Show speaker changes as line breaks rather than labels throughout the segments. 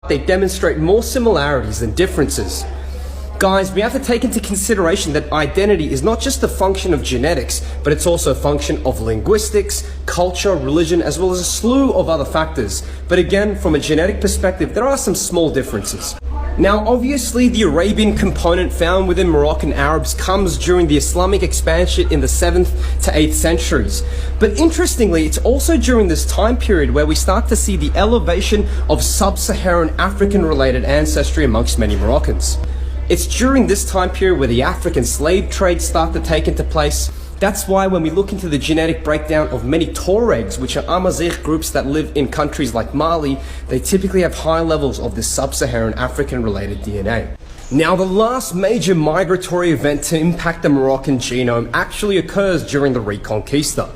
they demonstrate more similarities than differences. Guys, we have to take into consideration that identity is not just a function of genetics, but it's also a function of linguistics, culture, religion, as well as a slew of other factors. But again, from a genetic perspective, there are some small differences. Now, obviously, the Arabian component found within Moroccan Arabs comes during the Islamic expansion in the 7th to 8th centuries. But interestingly, it's also during this time period where we start to see the elevation of sub-Saharan African-related ancestry amongst many Moroccans. It's during this time period where the African slave trade started to take into place. That's why when we look into the genetic breakdown of many Tuaregs, which are Amazigh groups that live in countries like Mali, they typically have high levels of this sub-Saharan African-related DNA. Now, the last major migratory event to impact the Moroccan genome actually occurs during the Reconquista.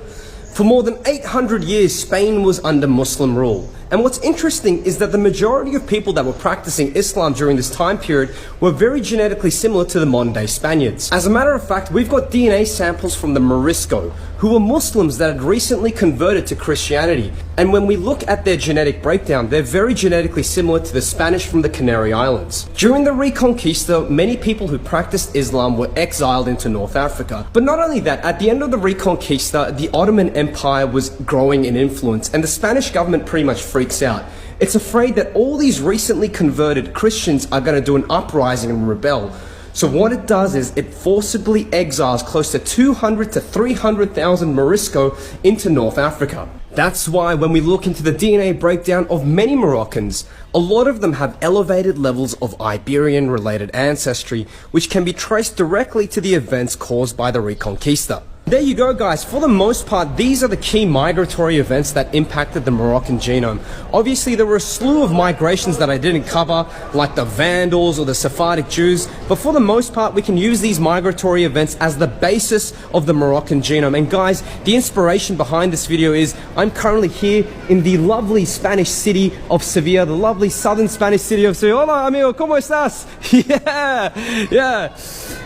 For more than 800 years, Spain was under Muslim rule. And what's interesting is that the majority of people that were practicing Islam during this time period were very genetically similar to the modern-day Spaniards. As a matter of fact, we've got DNA samples from the Morisco, who were Muslims that had recently converted to Christianity. And when we look at their genetic breakdown, they're very genetically similar to the Spanish from the Canary Islands. During the Reconquista, many people who practiced Islam were exiled into North Africa. But not only that, at the end of the Reconquista, the Ottoman Empire was growing in influence, and the Spanish government pretty much freaks out. It's afraid that all these recently converted Christians are going to do an uprising and rebel. So what it does is it forcibly exiles close to 200 to 300,000 Morisco into North Africa. That's why when we look into the DNA breakdown of many Moroccans, a lot of them have elevated levels of Iberian-related ancestry, which can be traced directly to the events caused by the Reconquista. There you go, guys. For the most part, these are the key migratory events that impacted the Moroccan genome. Obviously, there were a slew of migrations that I didn't cover, like the Vandals or the Sephardic Jews, but for the most part, we can use these migratory events as the basis of the Moroccan genome. And guys, the inspiration behind this video is I'm currently here in the lovely Spanish city of Sevilla, the lovely southern Spanish city of Sevilla. Hola, amigo, ¿cómo estás? Yeah.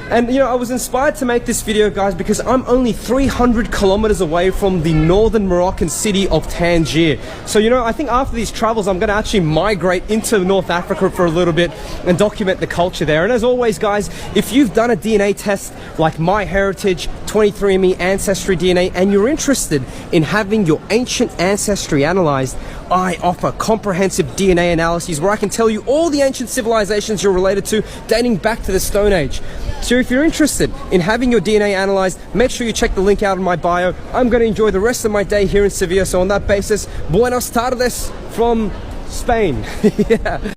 And you know, I was inspired to make this video, guys, because I'm only 300 kilometers away from the northern Moroccan city of Tangier. So, you know, I think after these travels, I'm going to actually migrate into North Africa for a little bit and document the culture there. And as always, guys, if you've done a DNA test like MyHeritage, 23andMe, Ancestry DNA, and you're interested in having your ancient ancestry analyzed, I offer comprehensive DNA analyses where I can tell you all the ancient civilizations you're related to dating back to the Stone Age. So if you're interested in having your DNA analyzed, make sure you check the link out in my bio. I'm going to enjoy the rest of my day here in Sevilla. So on that basis, buenas tardes from Spain. Yeah.